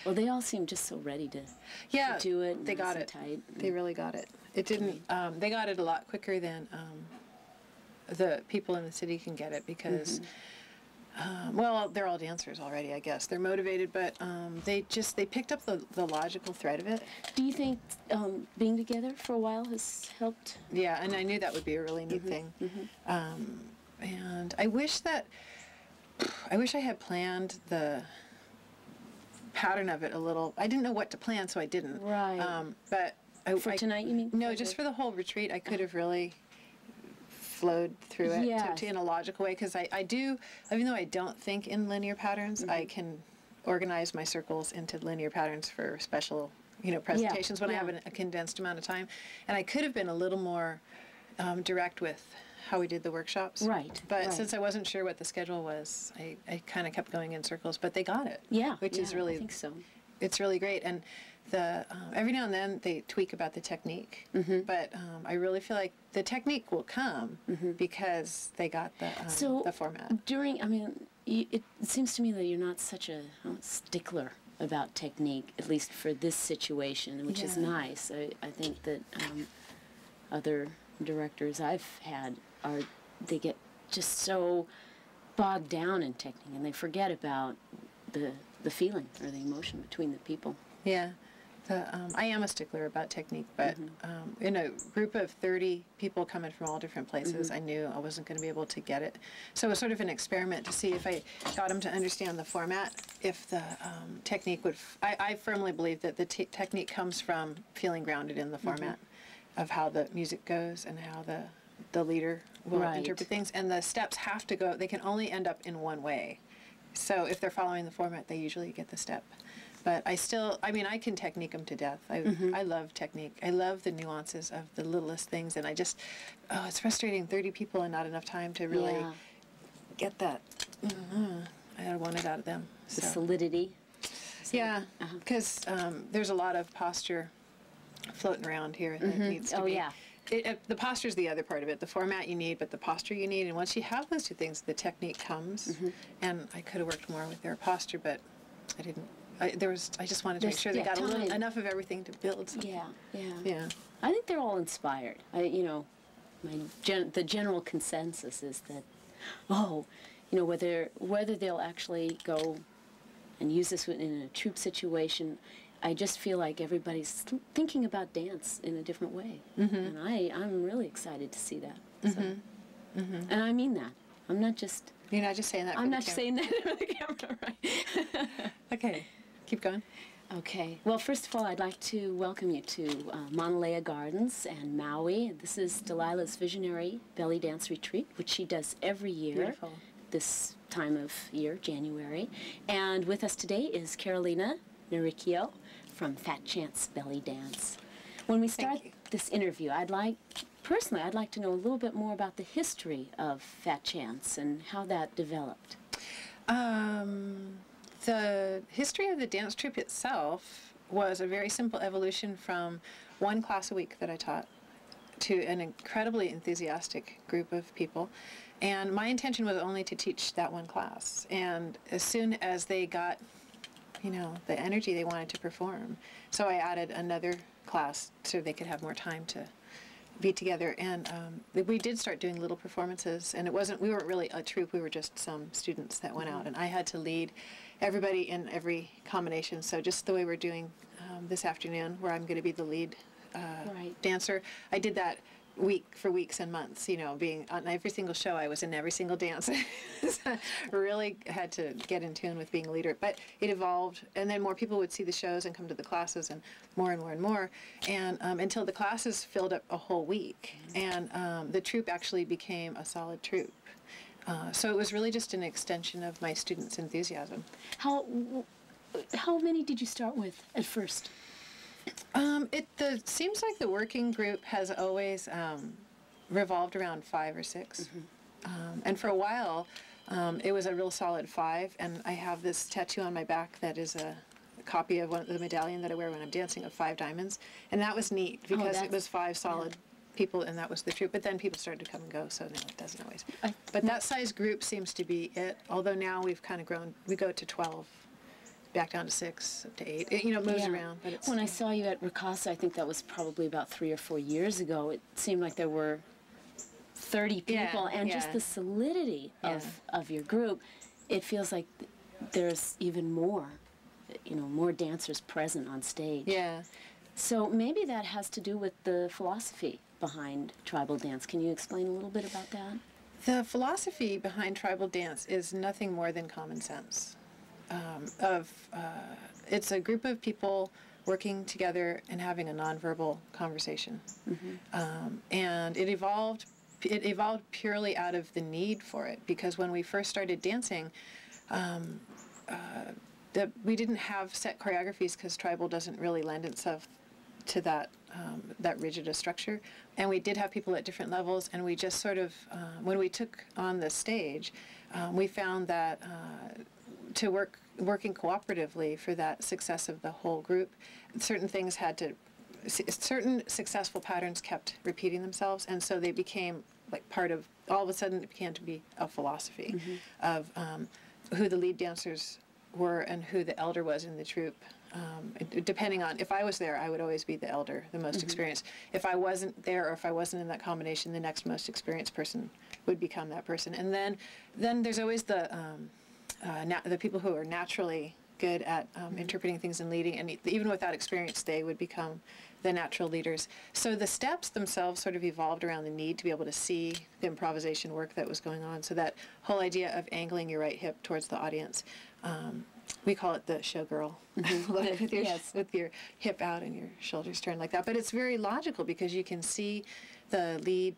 Well, they all seem just so ready to do it. They got it. Tight. They really got it. It didn't. They got it a lot quicker than the people in the city can get it because. Well, they're all dancers already, I guess. They're motivated, but they picked up the logical thread of it. Do you think being together for a while has helped? Yeah, and I knew that would be a really neat thing. And I wish I had planned the pattern of it a little. I didn't know what to plan, so I didn't. Right. But for tonight, you mean? No, just for the whole retreat, I could have really flowed through it in a logical way, because I do, even though I don't think in linear patterns, I can organize my circles into linear patterns for special, presentations when I have a condensed amount of time. And I could have been a little more direct with how we did the workshops. Right. But since I wasn't sure what the schedule was, I kind of kept going in circles, but they got it. Yeah. Which is really, I think so. It's really great. And every now and then they tweak about the technique, but I really feel like the technique will come because they got the format. It seems to me that you're not such a stickler about technique, at least for this situation, which is nice. I think that other directors I've had they get just so bogged down in technique and they forget about the feeling or the emotion between the people. Yeah. I am a stickler about technique, but in a group of 30 people coming from all different places, I knew I wasn't going to be able to get it. So it was sort of an experiment to see if I got them to understand the format, if the technique would... I firmly believe that the technique comes from feeling grounded in the format of how the music goes and how the leader will interpret things. And the steps have to go... They can only end up in one way. So if they're following the format, they usually get the step. But I can technique them to death. I love technique. I love the nuances of the littlest things. And it's frustrating, 30 people and not enough time to really get that. I want it out of them. The solidity. Yeah, because there's a lot of posture floating around here that needs to be. The posture is the other part of it. The format you need, but the posture you need. And once you have those two things, the technique comes. And I could have worked more with their posture, but I didn't. I just wanted to make sure they got enough of everything to build something. Yeah. I think they're all inspired. The general consensus is that, whether they'll actually go and use this in a troupe situation, I just feel like everybody's thinking about dance in a different way. And I'm really excited to see that. So. And I mean that. I'm not just... You're not just saying that for I'm not just saying that for the camera, right? Okay. Keep going. Okay. Well, first of all, I'd like to welcome you to Maunalea Gardens and Maui. This is Delilah's Visionary Belly Dance Retreat, which she does every year. This time of year, January. And with us today is Carolena Norichio from FatChance BellyDance. When we start this interview, I'd like to know a little bit more about the history of FatChance and how that developed. The history of the dance troupe itself was a very simple evolution from one class a week that I taught to an incredibly enthusiastic group of people. And my intention was only to teach that one class. And as soon as they got, the energy they wanted to perform, so I added another class so they could have more time to be together. And we did start doing little performances, and we weren't really a troupe, we were just some students that went out, and I had to lead everybody in every combination. So just the way we're doing this afternoon, where I'm going to be the lead dancer, I did that for weeks and months, being on every single show. I was in every single dance. Really had to get in tune with being a leader. But it evolved, and then more people would see the shows and come to the classes, and more and more and more, and until the classes filled up a whole week. And the troupe actually became a solid troupe. So it was really just an extension of my students' enthusiasm. How many did you start with at first? It seems like the working group has always revolved around 5 or 6. And for a while, it was a real solid 5. And I have this tattoo on my back that is a copy of the medallion that I wear when I'm dancing of 5 diamonds. And that was neat because it was 5 solid people, and that was the troupe. But then people started to come and go, so no, it doesn't always. But that size group seems to be it, although now we've kind of grown. We go to 12 back down to 6, up to 8. It, it moves around. But it's, when I saw you at Ricasa, I think that was probably about 3 or 4 years ago, it seemed like there were 30 people, and just the solidity of your group, it feels like there's even more, more dancers present on stage. Yeah. So maybe that has to do with the philosophy behind tribal dance. Can you explain a little bit about that? The philosophy behind tribal dance is nothing more than common sense. It's a group of people working together and having a nonverbal conversation. And it evolved purely out of the need for it, because when we first started dancing, we didn't have set choreographies because tribal doesn't really lend itself to that rigid a structure. And we did have people at different levels, and we just sort of, when we took on the stage, we found that working cooperatively for that success of the whole group, certain things certain successful patterns kept repeating themselves, and so they became like part of, all of a sudden it began to be a philosophy of who the lead dancers were and who the elder was in the troupe. Depending on, if I was there, I would always be the elder, the most experienced. If I wasn't there, or if I wasn't in that combination, the next most experienced person would become that person. And then there's always the people who are naturally good at interpreting things and leading, and even without experience, they would become the natural leaders. So the steps themselves sort of evolved around the need to be able to see the improvisation work that was going on. So that whole idea of angling your right hip towards the audience, we call it the showgirl look, with your hip out and your shoulders turned like that. But it's very logical because you can see the lead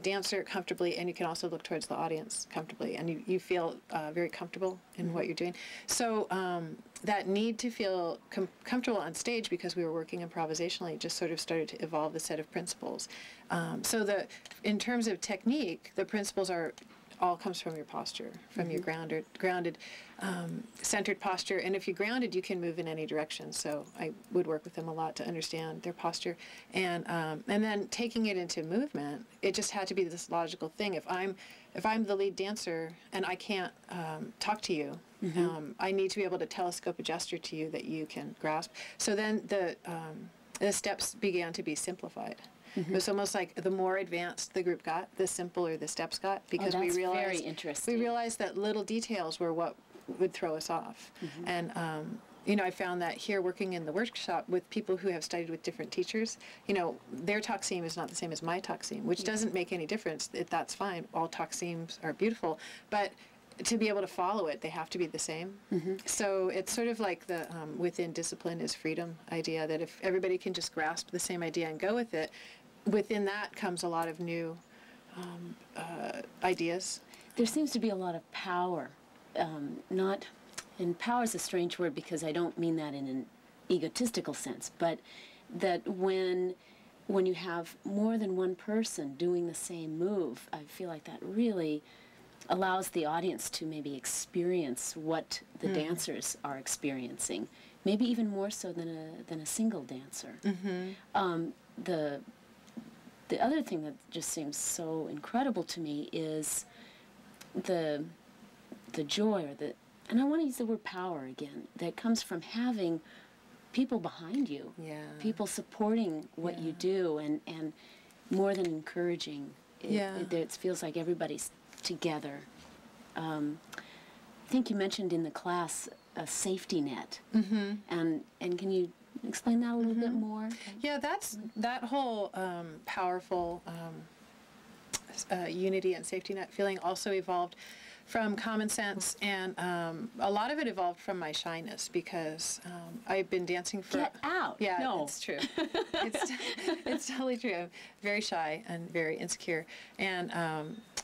dancer comfortably, and you can also look towards the audience comfortably, and you feel very comfortable in what you're doing. So that need to feel comfortable on stage, because we were working improvisationally, just sort of started to evolve the set of principles. So in terms of technique, the principles all comes from your posture, from your grounded, centered posture. And if you're grounded, you can move in any direction. So I would work with them a lot to understand their posture. And then taking it into movement, it just had to be this logical thing. If I'm the lead dancer and I can't talk to you, I need to be able to telescope a gesture to you that you can grasp. So then the steps began to be simplified. It was almost like the more advanced the group got, the simpler the steps got, because we realized that little details were what would throw us off. And I found that here, working in the workshop with people who have studied with different teachers, their taksim is not the same as my taksim, which doesn't make any difference. That's fine. All taksims are beautiful, but to be able to follow it, they have to be the same. So it's sort of like the within discipline is freedom idea, that if everybody can just grasp the same idea and go with it, within that comes a lot of new ideas. There seems to be a lot of power, and power is a strange word because I don't mean that in an egotistical sense, but that when you have more than one person doing the same move, I feel like that really allows the audience to maybe experience what the dancers are experiencing, maybe even more so than a single dancer. The other thing that just seems so incredible to me is the joy, and I want to use the word power again, that comes from having people behind you, people supporting what you do, and more than encouraging. It feels like everybody's together. I think you mentioned in the class a safety net, and can you explain that a little bit more? Yeah, that whole powerful unity and safety net feeling also evolved from common sense, and a lot of it evolved from my shyness, because I've been dancing for... Get out! Yeah, no. It's true. It's totally true. I'm very shy and very insecure. And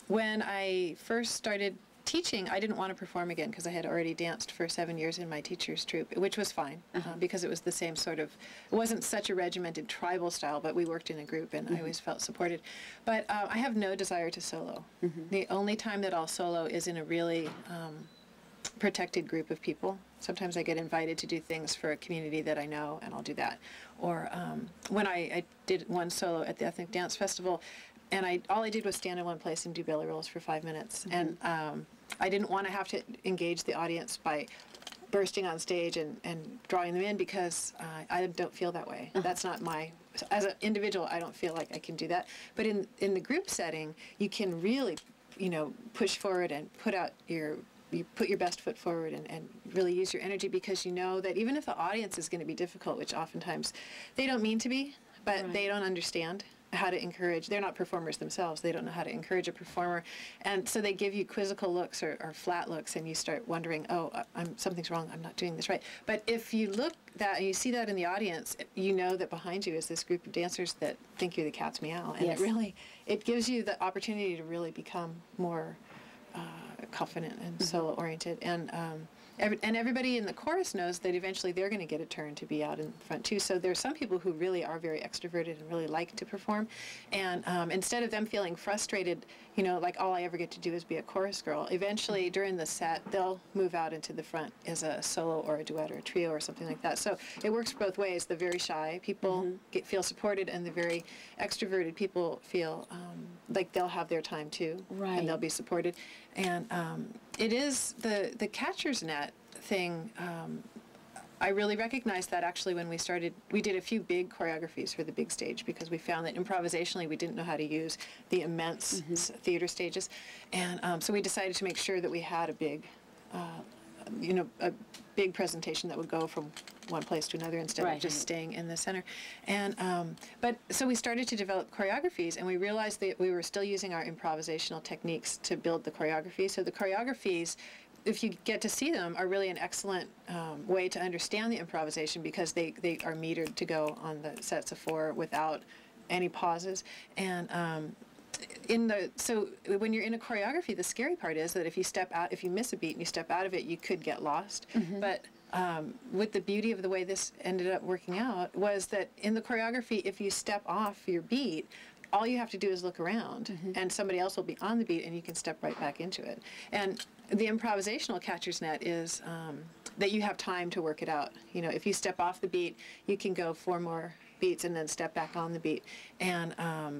when I first started teaching, I didn't want to perform again because I had already danced for 7 years in my teacher's troupe, which was fine because it was the same sort of, it wasn't such a regimented tribal style, but we worked in a group and I always felt supported. But I have no desire to solo. The only time that I'll solo is in a really protected group of people. Sometimes I get invited to do things for a community that I know, and I'll do that. Or when I did one solo at the Ethnic Dance Festival, and all I did was stand in one place and do belly rolls for 5 minutes. And I didn't want to have to engage the audience by bursting on stage and drawing them in, because I don't feel that way. That's not my, as an individual, I don't feel like I can do that. But in the group setting, you can really, push forward and you put your best foot forward and really use your energy, because you know that even if the audience is going to be difficult, which oftentimes they don't mean to be, but they don't understand how to encourage. They're not performers themselves. They don't know how to encourage a performer. And so they give you quizzical looks or flat looks, and you start wondering, oh, something's wrong. I'm not doing this right. But if you look that and you see that in the audience, you know that behind you is this group of dancers that think you're the cat's meow. And it gives you the opportunity to really become more confident and solo-oriented. And everybody in the chorus knows that eventually they're going to get a turn to be out in front too. So there's some people who really are very extroverted and really like to perform, and instead of them feeling frustrated, like all I ever get to do is be a chorus girl, eventually during the set they'll move out into the front as a solo or a duet or a trio or something like that. So it works both ways. The very shy people feel supported, and the very extroverted people feel like they'll have their time too, and they'll be supported. And it is the catcher's net thing. I really recognized that actually when we did a few big choreographies for the big stage, because we found that improvisationally we didn't know how to use the immense theater stages. And so we decided to make sure that we had a big, a big presentation that would go from one place to another instead of just staying in the center. And but so we started to develop choreographies, and we realized that we were still using our improvisational techniques to build the choreography. So the choreographies, if you get to see them, are really an excellent way to understand the improvisation, because they are metered to go on the sets of 4 without any pauses. And so when you're in a choreography, the scary part is that if you miss a beat and you step out of it, you could get lost. But with the beauty of the way this ended up working out was that in the choreography, if you step off your beat, all you have to do is look around, and somebody else will be on the beat, and you can step right back into it. And the improvisational catcher's net is that you have time to work it out. If you step off the beat, you can go 4 more beats and then step back on the beat. And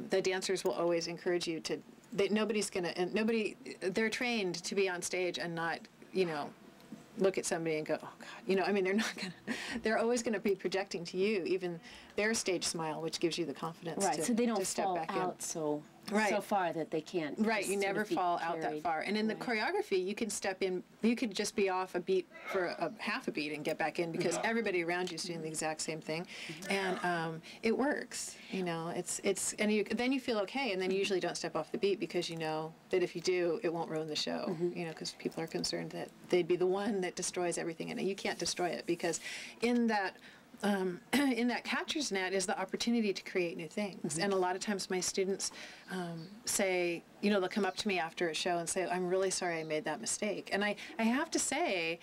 the dancers will always encourage you to. They're trained to be on stage and not, look at somebody and go, oh God, they're always going to be projecting to you, even their stage smile, which gives you the confidence so they don't to step fall back out in. so far that they can't. You never fall out that far. And in the choreography, you can step in, you could just be off a beat for a half a beat and get back in, because everybody around you is doing the exact same thing. And it works, then you feel okay, and then you usually don't step off the beat, because you know that if you do, it won't ruin the show, because people are concerned that they'd be the one that destroys everything, and you can't destroy it, because in that catcher's net is the opportunity to create new things. And a lot of times my students say, they'll come up to me after a show and say, I'm really sorry I made that mistake. And I have to say,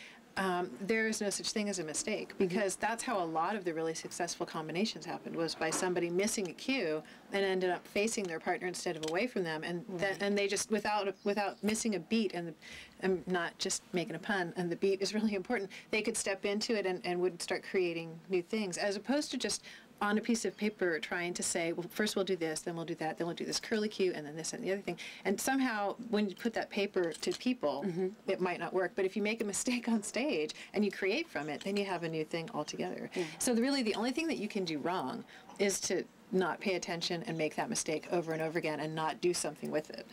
there is no such thing as a mistake, because that's how a lot of the really successful combinations happened, was by somebody missing a cue and ended up facing their partner instead of away from them, and and they just without missing a beat, and I'm not just making a pun, and the beat is really important, they could step into it and would start creating new things, as opposed to just on a piece of paper trying to say, well, first we'll do this, then we'll do that, then we'll do this curly cue, and then this and the other thing. And somehow, when you put that paper to people, it might not work. But if you make a mistake on stage and you create from it, then you have a new thing altogether. So really, the only thing that you can do wrong is to not pay attention and make that mistake over and over again and not do something with it.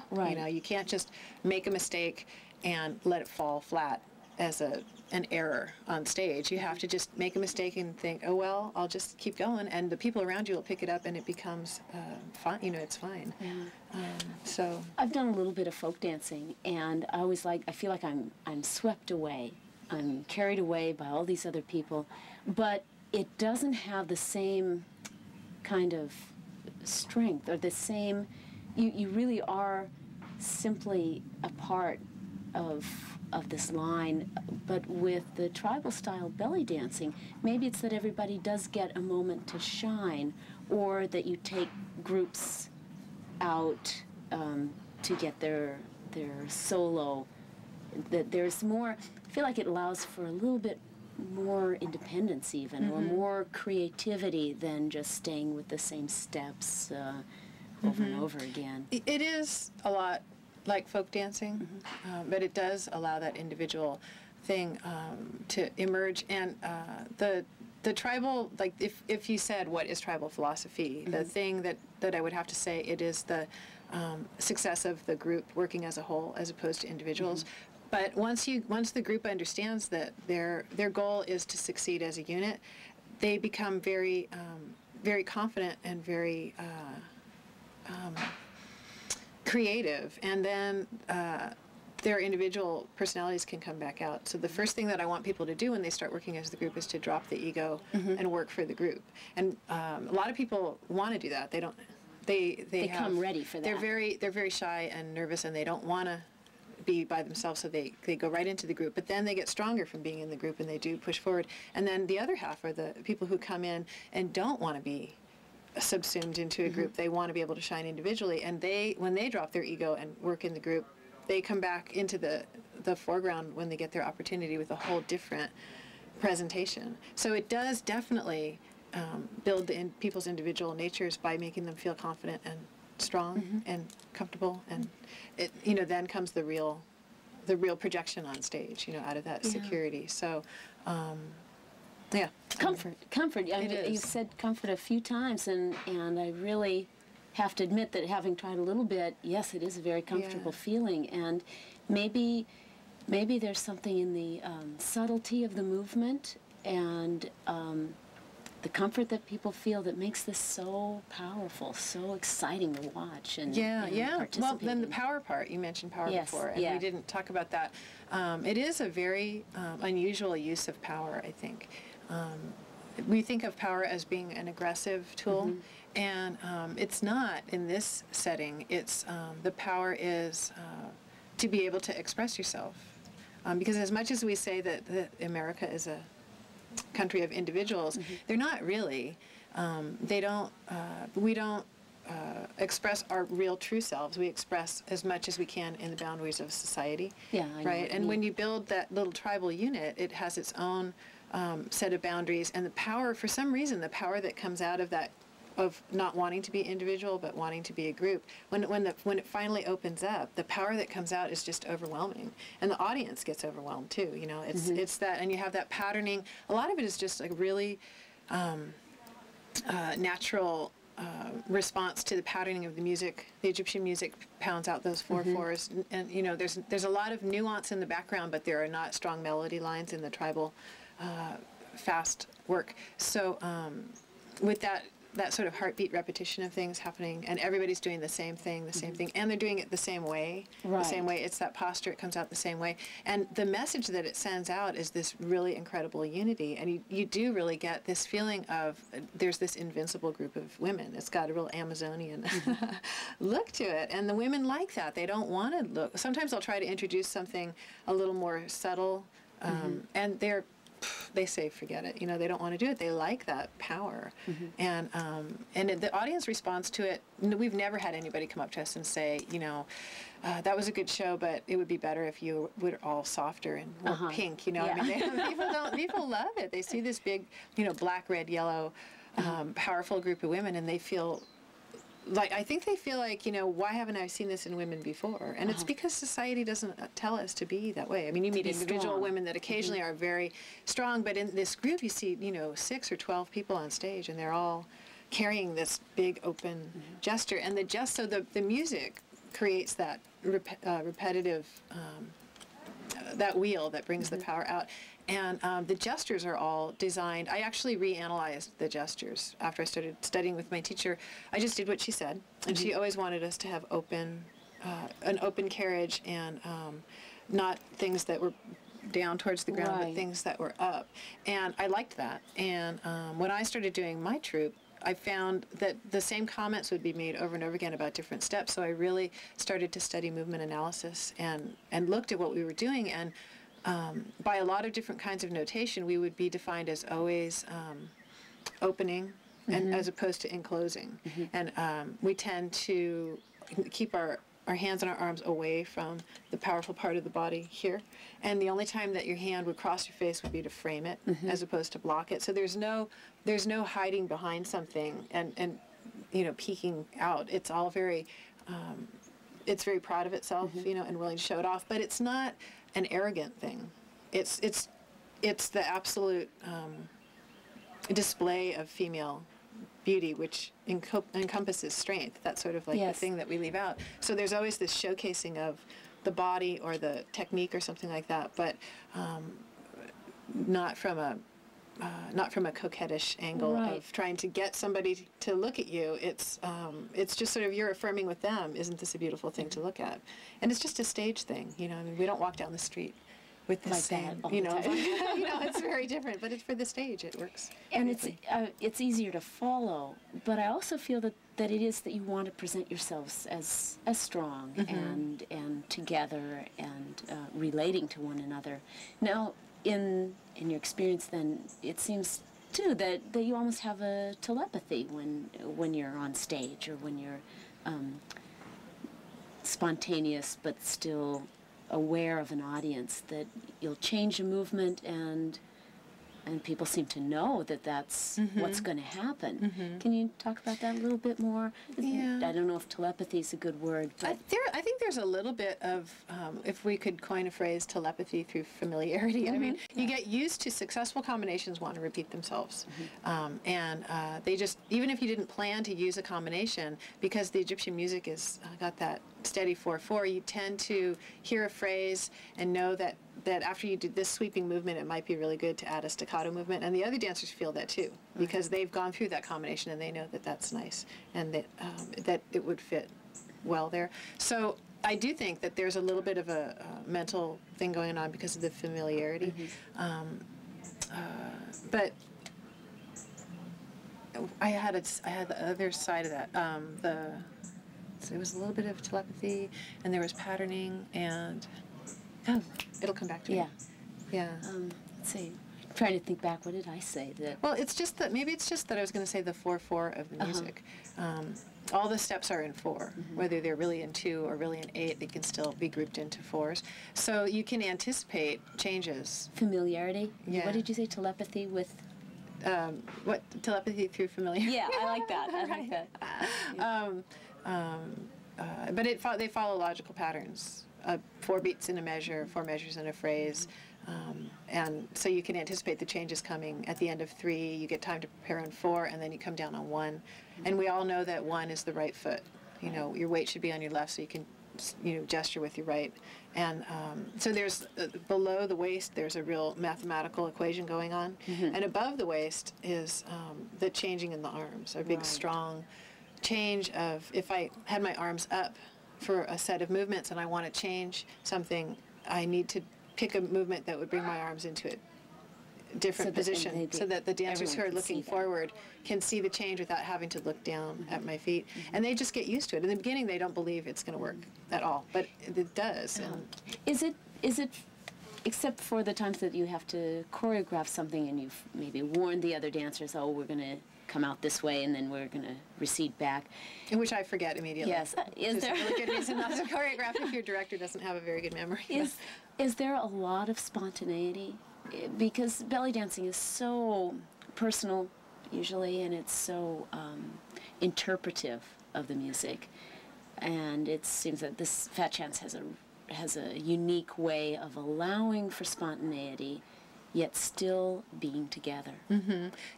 You can't just make a mistake and let it fall flat as an error on stage. You have to just make a mistake and think, oh well, I'll just keep going, and the people around you will pick it up, and it becomes fine. It's fine. So I've done a little bit of folk dancing, and I feel like I'm swept away. I'm carried away by all these other people, but it doesn't have the same kind of strength, or the same. You really are simply a part of this line. But with the tribal style belly dancing, maybe it's that everybody does get a moment to shine, or that you take groups out to get their solo. That there's more. I feel like it allows for a little bit more independence, even, or more creativity than just staying with the same steps over and over again. It is a lot like folk dancing, but it does allow that individual thing to emerge. And the tribal, like if you said what is tribal philosophy, the thing that I would have to say, it is the success of the group working as a whole as opposed to individuals. But once the group understands that their goal is to succeed as a unit, they become very very confident and very creative, and then their individual personalities can come back out. So the first thing that I want people to do when they start working as the group is to drop the ego and work for the group. And a lot of people want to do that. They don't. They come ready for that. They're very shy and nervous, and they don't want to be by themselves, so they go right into the group. But then they get stronger from being in the group, and they do push forward. And then the other half are the people who come in and don't want to be subsumed into a group. They want to be able to shine individually, and when they drop their ego and work in the group, they come back into the foreground when they get their opportunity with a whole different presentation. So it does definitely build people's individual natures by making them feel confident and strong and comfortable, and it then comes the real projection on stage, out of that security. So yeah, comfort. I mean, you've said comfort a few times, and I really have to admit that, having tried a little bit, yes, it is a very comfortable feeling. And maybe there's something in the subtlety of the movement and the comfort that people feel that makes this so powerful, so exciting to watch and participate. Well, then the power part, you mentioned power before, and we didn't talk about that. It is a very unusual use of power, I think. We think of power as being an aggressive tool, and it's not in this setting. It's the power is to be able to express yourself, because as much as we say that America is a country of individuals, they're not really. We don't express our real true selves. We express as much as we can in the boundaries of society. Yeah, right. And when you build that little tribal unit, it has its own set of boundaries, and the power, for some reason, the power that comes out of that, of not wanting to be individual but wanting to be a group, when it finally opens up, the power that comes out is just overwhelming, and the audience gets overwhelmed too. It's that, and you have that patterning. A lot of it is just like really natural response to the patterning of the music. The Egyptian music pounds out those 4/4s, and there's a lot of nuance in the background, but there are not strong melody lines in the tribal fast work. So with that sort of heartbeat repetition of things happening, and everybody's doing the same thing, and they're doing it the same way. Right. The same way. It's that posture, it comes out the same way. And the message that it sends out is this really incredible unity, and you do really get this feeling of there's this invincible group of women. It's got a real Amazonian look to it, and the women like that. They don't want to look. Sometimes I'll try to introduce something a little more subtle, and they say forget it. They don't want to do it. They like that power, and the audience responds to it. We've never had anybody come up to us and say, that was a good show, but it would be better if you were all softer and more pink. I mean, people love it. They see this big, black, red, yellow, powerful group of women, and they feel. I think they feel like, why haven't I seen this in women before? And it's because society doesn't tell us to be that way. I mean, you meet individual women that occasionally are very strong, but in this group you see, 6 or 12 people on stage, and they're all carrying this big open gesture. And the music creates that repetitive, that wheel that brings the power out. And the gestures are all designed. I actually reanalyzed the gestures after I started studying with my teacher. I just did what she said, and she always wanted us to have an open carriage, and not things that were down towards the ground, but things that were up. And I liked that. And when I started doing my troupe, I found that the same comments would be made over and over again about different steps. So I really started to study movement analysis and looked at what we were doing. And by a lot of different kinds of notation, we would be defined as always opening and as opposed to enclosing. And we tend to keep our hands and our arms away from the powerful part of the body here. And the only time that your hand would cross your face would be to frame it as opposed to block it. So there's no hiding behind something and peeking out. It's all very it's very proud of itself, and willing to show it off, but it's not an arrogant thing. it's the absolute display of female beauty, which encompasses strength. That's sort of like the thing that we leave out. So there's always this showcasing of the body or the technique or something like that, but not from a coquettish angle of trying to get somebody to look at you. It's just sort of you're affirming with them, isn't this a beautiful thing to look at? And it's just a stage thing, you know. I mean, we don't walk down the street with the same, you know, it's very different, but it's for the stage, it works. And it's easier to follow, but I also feel that it is that you want to present yourselves as strong and together and relating to one another. Now, in your experience, then it seems too that you almost have a telepathy when you're on stage, or when you're spontaneous but still aware of an audience, that you'll change a movement and people seem to know that that's what's going to happen. Can you talk about that a little bit more? Yeah. I don't know if telepathy is a good word, but I think there's a little bit of, if we could coin a phrase, telepathy through familiarity. I mean, you get used to successful combinations want to repeat themselves. And they just, even if you didn't plan to use a combination, because the Egyptian music is got that steady 4/4, you tend to hear a phrase and know that after you do this sweeping movement, it might be really good to add a staccato movement. And the other dancers feel that too, because they've gone through that combination and they know that that's nice and that it would fit well there. So I do think that there's a little bit of a mental thing going on because of the familiarity. But I had the other side of that. So it was a little bit of telepathy, and there was patterning, and it'll come back to me. Yeah. Let's see. I'm trying to think back. What did I say? Well, it's just that maybe it's just that I was going to say the 4/4 of the music. All the steps are in 4, whether they're really in 2 or really in 8. They can still be grouped into 4s. So you can anticipate changes. Familiarity. Yeah. What did you say? Telepathy with. What telepathy through familiarity? Yeah, I like that. I like that. But they follow logical patterns. 4 beats in a measure, 4 measures in a phrase, and so you can anticipate the changes coming at the end of 3. You get time to prepare on 4, and then you come down on 1. And we all know that 1 is the right foot. You know, your weight should be on your left, so you can, gesture with your right. And so there's below the waist, there's a real mathematical equation going on, and above the waist is the changing in the arms, a big strong change of, if I had my arms up for a set of movements and I want to change something, I need to pick a movement that would bring my arms into a different position, so that the dancers who are looking forward can see the change without having to look down at my feet. And they just get used to it. In the beginning, they don't believe it's going to work at all, but it does. Is it, except for the times that you have to choreograph something and you've maybe warned the other dancers, oh, we're going to come out this way and then we're going to recede back. In which I forget immediately. Yes. Is there a really good reason not to choreograph if your director doesn't have a very good memory? Is there a lot of spontaneity? Because belly dancing is so personal usually, and it's so interpretive of the music, and it seems that this FatChance has a unique way of allowing for spontaneity, yet still being together.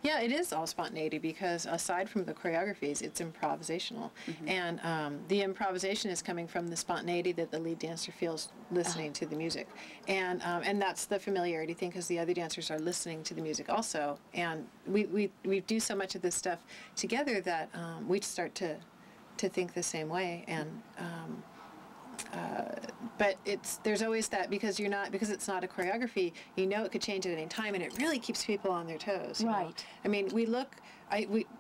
Yeah, it is all spontaneity, because aside from the choreographies, it's improvisational. And the improvisation is coming from the spontaneity that the lead dancer feels listening to the music. And that's the familiarity thing, because the other dancers are listening to the music also. And we do so much of this stuff together that we start to think the same way. And but there's always that, because it's not a choreography, it could change at any time, and it really keeps people on their toes. You know? I mean,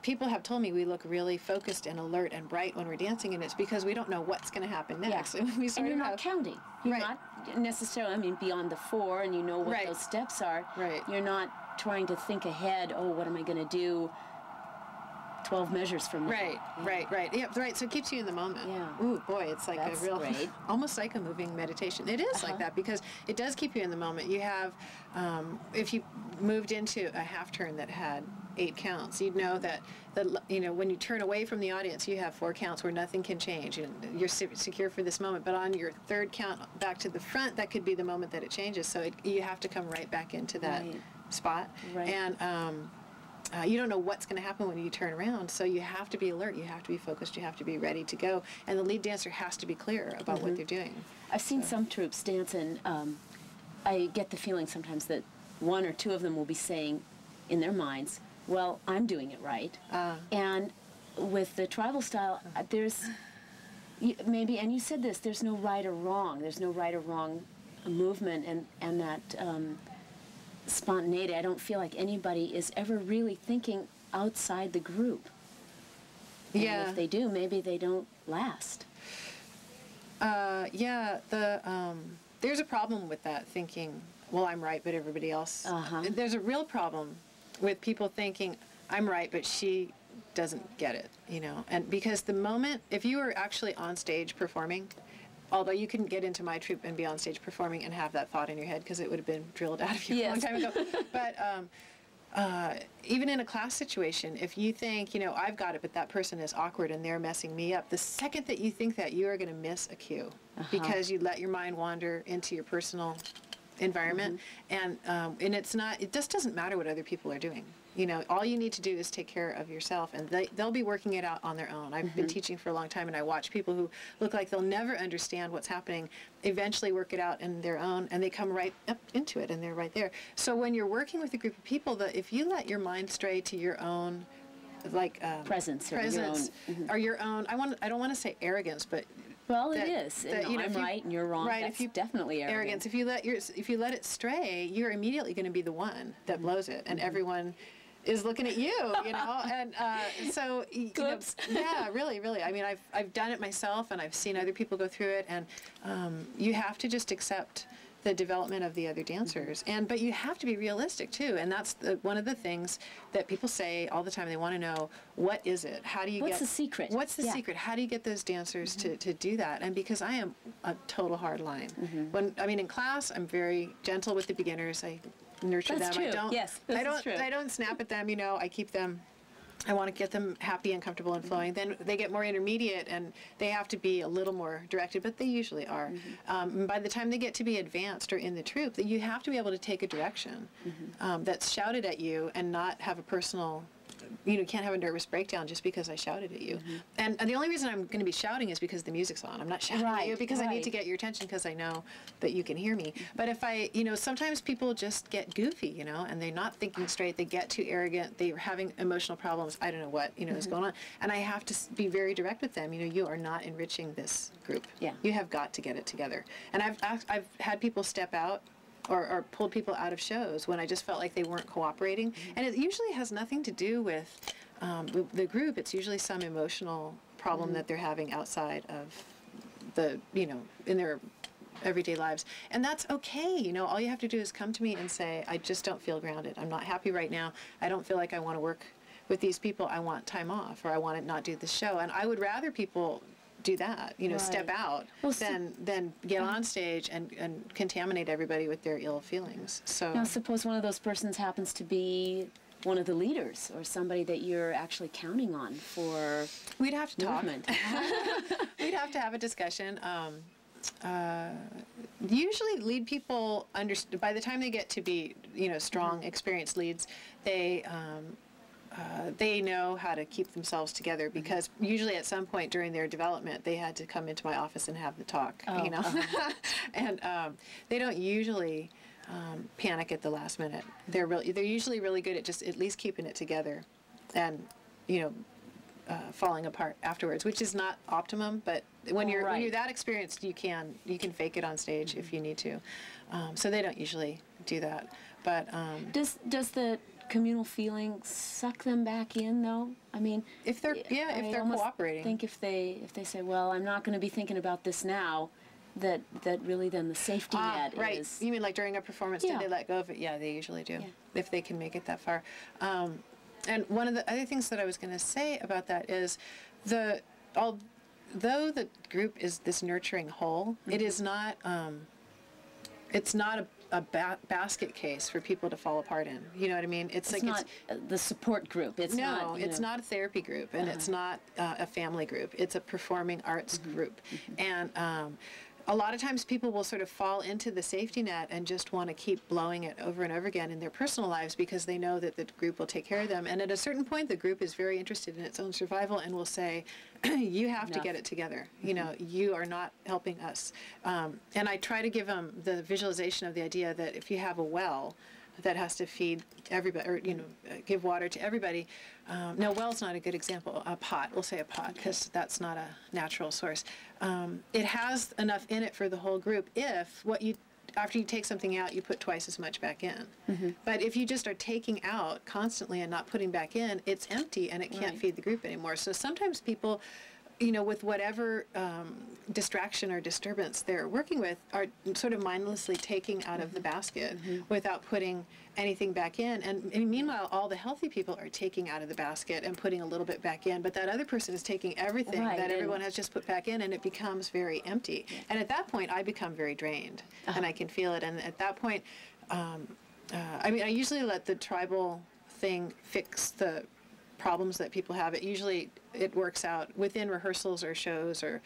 people have told me we look really focused and alert and bright when we're dancing, and it's because we don't know what's going to happen next. Yeah. And you're not counting. You're not necessarily, beyond the 4, and you know what those steps are. You're not trying to think ahead, oh, what am I going to do 12 measures from now. Right. Yeah, right. So it keeps you in the moment. Yeah. Ooh, boy, it's like That's a real, great. almost like a moving meditation. It is like that, because it does keep you in the moment. You have, if you moved into a half turn that had 8 counts. You'd know that when you turn away from the audience, you have 4 counts where nothing can change. You're secure for this moment. But on your 3rd count back to the front, that could be the moment that it changes. So you have to come right back into that spot. Right. And you don't know what's going to happen when you turn around, so you have to be alert, you have to be focused, you have to be ready to go, and the lead dancer has to be clear about what they're doing. I've seen some troupes dance, and I get the feeling sometimes that 1 or 2 of them will be saying in their minds, well, I'm doing it right. And with the tribal style, there's maybe, and you said this, there's no right or wrong. There's no right or wrong movement, and that spontaneity. I don't feel like anybody is ever really thinking outside the group. And if they do, maybe they don't last. There's a problem with that, thinking, well, I'm right, but everybody else. There's a real problem with people thinking, I'm right, but she doesn't get it, And because the moment, if you were actually on stage performing, although you couldn't get into my troupe and be on stage performing and have that thought in your head because it would have been drilled out of you a long time ago. But even in a class situation, if you think, I've got it, but that person is awkward and they're messing me up, the second that you think that, you are going to miss a cue because you let your mind wander into your personal environment. And it just doesn't matter what other people are doing. All you need to do is take care of yourself, and they'll be working it out on their own. I've been teaching for a long time, and I watch people who look like they'll never understand what's happening, eventually work it out in their own, and they come right up into it, and they're right there. So when you're working with a group of people, if you let your mind stray to your own, presence, or your own, I don't want to say arrogance, but well, it is. I'm right and you're wrong. Right, that's definitely arrogance. If you let it stray, you're immediately going to be the one that blows it, and everyone is looking at you, and so really. I mean, I've done it myself, and I've seen other people go through it, and you have to just accept the development of the other dancers, but you have to be realistic too, and that's one of the things that people say all the time. They want to know, what is it? How do you What's the secret? What's the secret? How do you get those dancers to do that? And because I am a total hard line. In class, I'm very gentle with the beginners. I nurture them. True. I don't. Yes, I don't snap at them. I keep them. I want to get them happy and comfortable and flowing. Then they get more intermediate, and they have to be a little more directed, but they usually are. By the time they get to be advanced or in the troupe, you have to be able to take a direction that's shouted at you and not have a personal. You can't have a nervous breakdown just because I shouted at you. And the only reason I'm going to be shouting is because the music's on. I'm not shouting at you because I need to get your attention because I know that you can hear me. But if sometimes people just get goofy, and they're not thinking straight. They get too arrogant. They're having emotional problems. I don't know what, is going on. And I have to be very direct with them. You are not enriching this group. Yeah. You have got to get it together. And I've had people step out or pulled people out of shows when I just felt like they weren't cooperating. And it usually has nothing to do with the group. It's usually some emotional problem that they're having outside of in their everyday lives. And that's okay. All you have to do is come to me and say, I just don't feel grounded. I'm not happy right now. I don't feel like I want to work with these people. I want time off, or I want to not do the show. And I would rather people do that, step out, than get on stage and contaminate everybody with their ill feelings. So now suppose one of those persons happens to be one of the leaders or somebody that you're actually counting on for we'd have to movement. Talk. We'd have to have a discussion. Usually lead people, by the time they get to be, strong, experienced leads, they know how to keep themselves together, because usually at some point during their development they had to come into my office and have the talk, and they don't usually panic at the last minute. They're usually really good at just at least keeping it together, and falling apart afterwards, which is not optimum, but when you're that experienced, you can fake it on stage if you need to. So they don't usually do that, but does the communal feeling suck them back in, though? I mean, if they're cooperating. I think if they say, well, I'm not going to be thinking about this now, that really then the safety net right. is. You mean like during a performance, do they let go of it? Yeah, they usually do, if they can make it that far. And one of the other things that I was going to say about that is although the group is this nurturing whole, it is not. It's not a basket case for people to fall apart in. You know what I mean? It's like not the support group. It's no, not, it's not a therapy group, and it's not a family group. It's a performing arts group. And a lot of times people will sort of fall into the safety net and just want to keep blowing it over and over again in their personal lives because they know that the group will take care of them. And at a certain point, the group is very interested in its own survival and will say, you have to get it together. You know, you are not helping us. And I try to give them the visualization of the idea that if you have a well that has to feed everybody, or, you know, give water to everybody. No, well's not a good example. A pot, we'll say a pot, because that's not a natural source. It has enough in it for the whole group if after you take something out, you put twice as much back in. But if you just are taking out constantly and not putting back in, it's empty and it can't feed the group anymore. So sometimes people, you know, with whatever distraction or disturbance they're working with, are sort of mindlessly taking out of the basket without putting anything back in. And meanwhile, all the healthy people are taking out of the basket and putting a little bit back in, but that other person is taking everything that everyone has just put back in, and it becomes very empty. And at that point, I become very drained, and I can feel it. And at that point, I mean, I usually let the tribal thing fix the problems that people have. It works out within rehearsals or shows or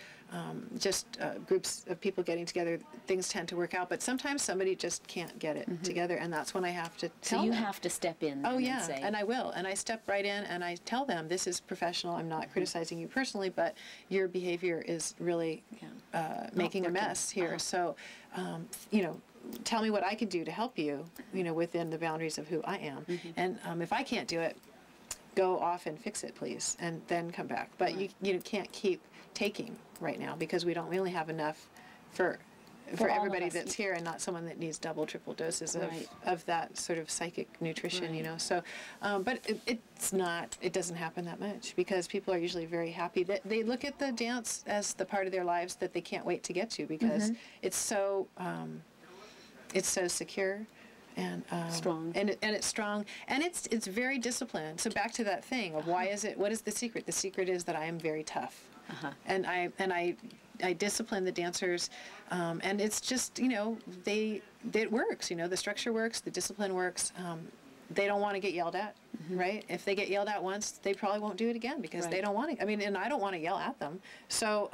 just groups of people getting together. Things tend to work out, but sometimes somebody just can't get it together, and that's when I have to tell So you them. have to step in. Oh and yeah, say, and I will, and I step right in and I tell them, this is professional. I'm not criticizing you personally, but your behavior is really making a mess here. So, you know, tell me what I can do to help you, you know, within the boundaries of who I am. And if I can't do it, go off and fix it, please, and then come back. But you can't keep taking right now because we only have enough for everybody that's here, and not someone that needs double, triple doses of that sort of psychic nutrition, you know. So, but it doesn't happen that much because people are usually very happy. They look at the dance as the part of their lives that they can't wait to get to because it's so secure. And strong, and it's strong, and it's very disciplined. So back to that thing of what is the secret? The secret is that I am very tough, and I discipline the dancers, and it's just, you know, it works. You know, the structure works, the discipline works. They don't want to get yelled at, right? If they get yelled at once, they probably won't do it again because they don't want to. I mean, and I don't want to yell at them. So.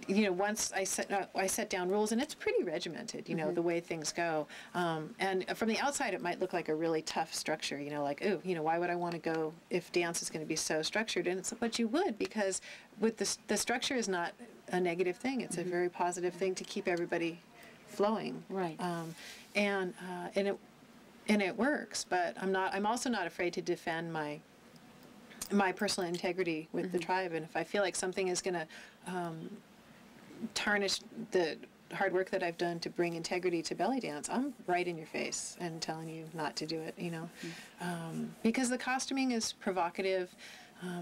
You know, once I set down rules, and it's pretty regimented, you know, the way things go. And from the outside, it might look like a really tough structure, you know, like, ooh, you know, why would I want to go if dance is going to be so structured? And it's what you would, because with the structure is not a negative thing. It's a very positive thing to keep everybody flowing. Right. And it works. But I'm also not afraid to defend my personal integrity with the tribe, and if I feel like something is going to tarnish the hard work that I've done to bring integrity to belly dance, I'm right in your face and telling you not to do it, you know, because the costuming is provocative.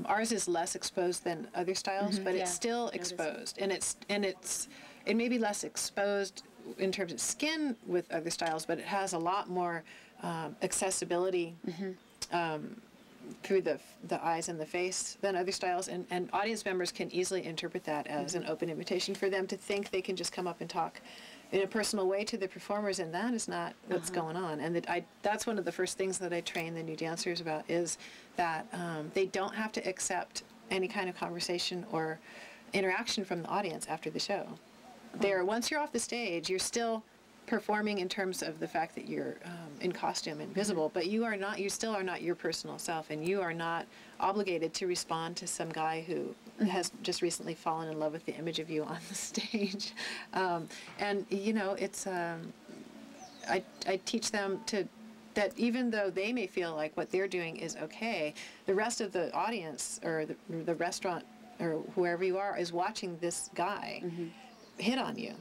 Ours is less exposed than other styles, but it's still exposed, and it may be less exposed in terms of skin with other styles, but it has a lot more accessibility through the eyes and the face than other styles, and audience members can easily interpret that as an open invitation for them to think they can just come up and talk in a personal way to the performers, and that is not what's going on. And that's one of the first things that I train the new dancers about, is that they don't have to accept any kind of conversation or interaction from the audience after the show. Once you're off the stage, you're still performing in terms of the fact that you're in costume and visible, but you still are not your personal self, and you are not obligated to respond to some guy who has just recently fallen in love with the image of you on the stage. And you know, it's I teach them that even though they may feel like what they're doing is okay, the rest of the audience or the restaurant or whoever you are is watching this guy hit on you.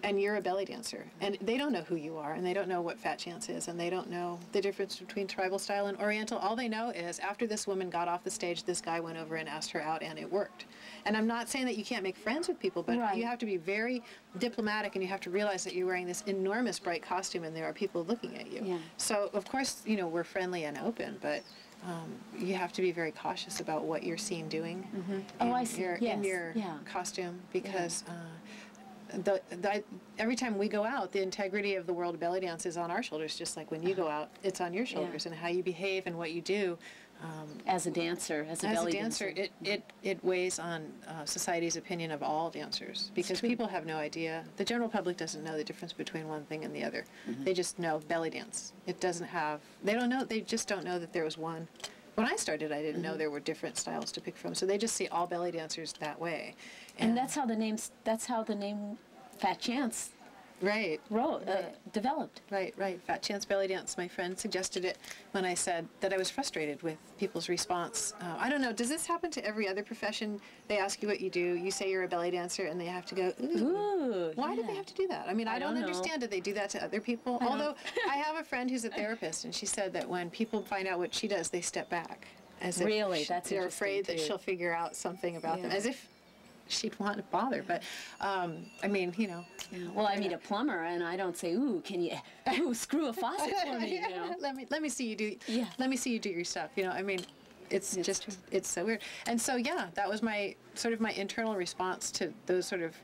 And you're a belly dancer, and they don't know who you are, and they don't know what FatChance is, and they don't know the difference between tribal style and oriental. All they know is after this woman got off the stage, this guy went over and asked her out, and it worked. And I'm not saying that you can't make friends with people, but you have to be very diplomatic, and you have to realize that you're wearing this enormous bright costume, and there are people looking at you. So of course, you know, we're friendly and open, but you have to be very cautious about what you're seen doing in your costume, because every time we go out, the integrity of the world of belly dance is on our shoulders, just like when you go out, it's on your shoulders, and how you behave and what you do. As a dancer, as a belly dancer. It weighs on society's opinion of all dancers, because people have no idea. The general public doesn't know the difference between one thing and the other. They just know belly dance. It doesn't have, they just don't know that there was one. When I started, I didn't know there were different styles to pick from, so they just see all belly dancers that way. And that's how the name FatChance developed. Right. FatChance BellyDance. My friend suggested it when I said that I was frustrated with people's response. I don't know, does this happen to every other profession? They ask you what you do, you say you're a belly dancer, and they have to go, ooh. Why do they have to do that? I mean, I don't understand. Do they do that to other people? Although, I have a friend who's a therapist, and she said that when people find out what she does, they step back. As really? If that's they're afraid that she'll figure out something about them, as if she'd want to bother. But, I mean, you know. Yeah. Well, I meet a plumber, and I don't say, "Ooh, can you screw a faucet for me?" You know? Let me see you do. Yeah. Let me see you do your stuff. You know, I mean, it's so weird. And so that was my my internal response to those sort of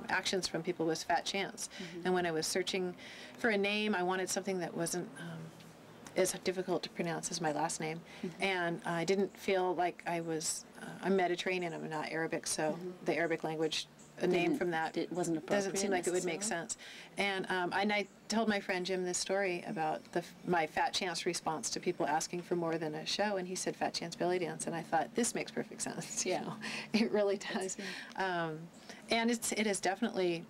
actions from people was FatChance. And when I was searching for a name, I wanted something that wasn't as difficult to pronounce as my last name, and I didn't feel like I was. I'm Mediterranean. I'm not Arabic, so the Arabic language. A name from that wasn't appropriate. Doesn't seem like it would make sense. And I told my friend Jim this story about my FatChance response to people asking for more than a show, and he said FatChance BellyDance, and I thought, this makes perfect sense. You know, it really does. And it has definitely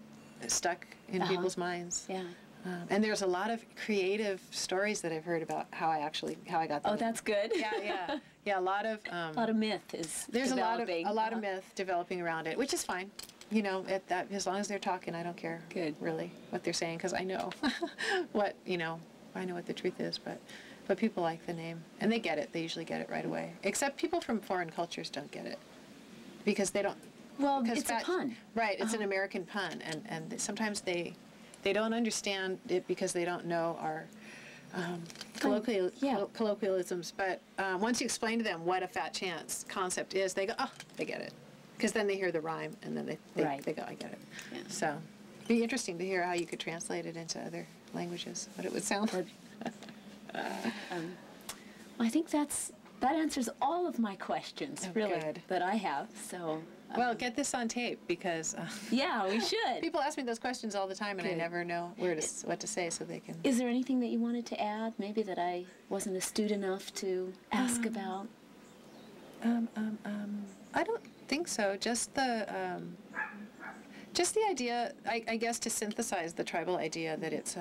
stuck in people's minds. Yeah. And there's a lot of creative stories that I've heard about how I got them. Oh, that's good. Yeah. A lot of myth is there's developing. a lot of myth developing around it, which is fine. You know, as long as they're talking, I don't care. Good. Really, what they're saying, because I know what I know what the truth is. But people like the name, and they get it. They usually get it right away. Except people from foreign cultures don't get it, because they don't. Well, it's a pun. Right. It's an American pun, and sometimes they don't understand it because they don't know our colloquialisms. But once you explain to them what a FatChance concept is, they go, oh, they get it. Because then they hear the rhyme, and then they go, I get it. Yeah. So it'd be interesting to hear how you could translate it into other languages, what it would sound like. I think that answers all of my questions, really, that I have. So. Well, get this on tape, because yeah, we should. People ask me those questions all the time, and I never know what to say, so they can. Is there anything that you wanted to add, maybe that I wasn't astute enough to ask about? I don't think so. Just the idea, I guess, to synthesize the tribal idea that it's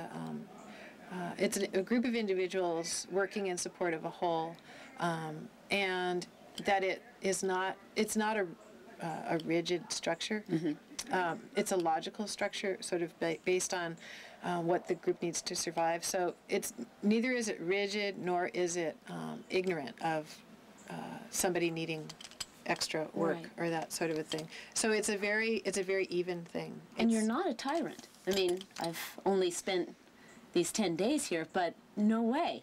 a group of individuals working in support of a whole, and that it's not a rigid structure. It's a logical structure, sort of based on what the group needs to survive. So neither is it rigid, nor is it ignorant of somebody needing extra work or that sort of a thing. So it's a very even thing. And you're not a tyrant. I mean, I've only spent these 10 days here, but no way.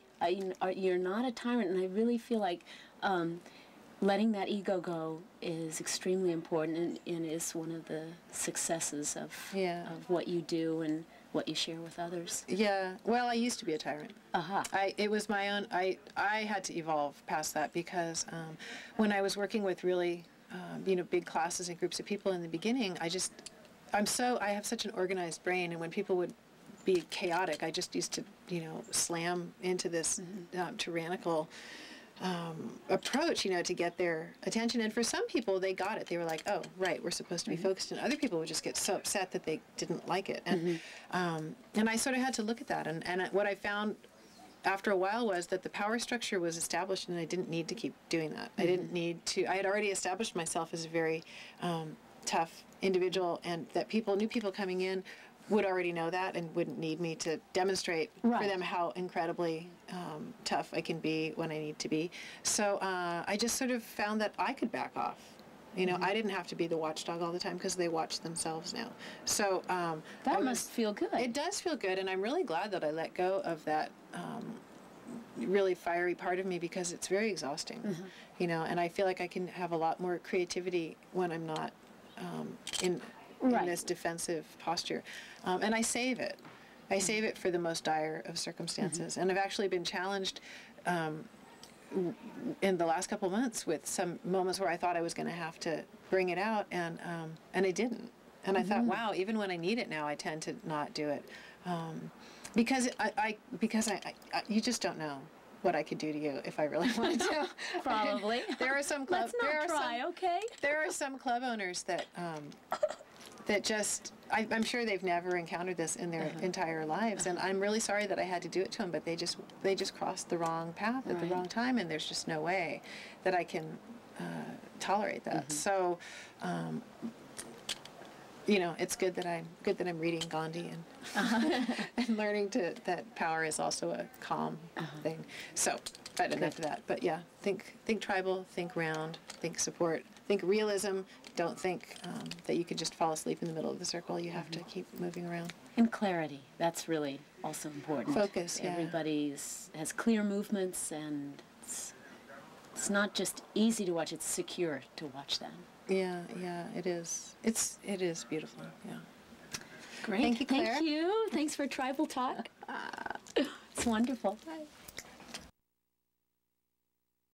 You're not a tyrant, and I really feel like letting that ego go is extremely important, and is one of the successes of what you do and what you share with others. Yeah. Well, I used to be a tyrant. It was my own. I had to evolve past that, because when I was working with really big classes and groups of people in the beginning, I have such an organized brain, and when people would be chaotic, I just used to slam into this tyrannical approach, to get their attention. And for some people, they got it. They were like, oh, right, we're supposed to be focused. And other people would just get so upset that they didn't like it. And I sort of had to look at that. And what I found after a while was that the power structure was established, and I didn't need to keep doing that. I didn't need to. I had already established myself as a very tough individual, and that new people coming in would already know that and wouldn't need me to demonstrate for them how incredibly tough I can be when I need to be. So I just sort of found that I could back off. I didn't have to be the watchdog all the time, because they watch themselves now. So that must feel good. It does feel good, and I'm really glad that I let go of that really fiery part of me, because it's very exhausting. And I feel like I can have a lot more creativity when I'm not Right. in this defensive posture. And I save it. I save it for the most dire of circumstances. And I've actually been challenged in the last couple of months with some moments where I thought I was going to have to bring it out, and I didn't. And I thought, wow, even when I need it now, I tend to not do it, because you just don't know what I could do to you if I really wanted to. Probably. There are some club. Let's not try, okay? There are some club owners that that just, I'm sure they've never encountered this in their entire lives, and I'm really sorry that I had to do it to them, but they just crossed the wrong path at the wrong time, and there's just no way that I can tolerate that. So, you know, it's good that I'm reading Gandhi and and learning that power is also a calm thing. So, but enough of that. But yeah, think tribal, think round, think support, think realism. Don't think that you can just fall asleep in the middle of the circle. You have to keep moving around. And clarity. That's really also important. Focus, yeah. Everybody has clear movements, and it's not just easy to watch, it's secure to watch them. Yeah, it is. It is beautiful, yeah. Great. Thank you, Claire. Thank you. Thanks for Tribal Talk. It's wonderful. Bye.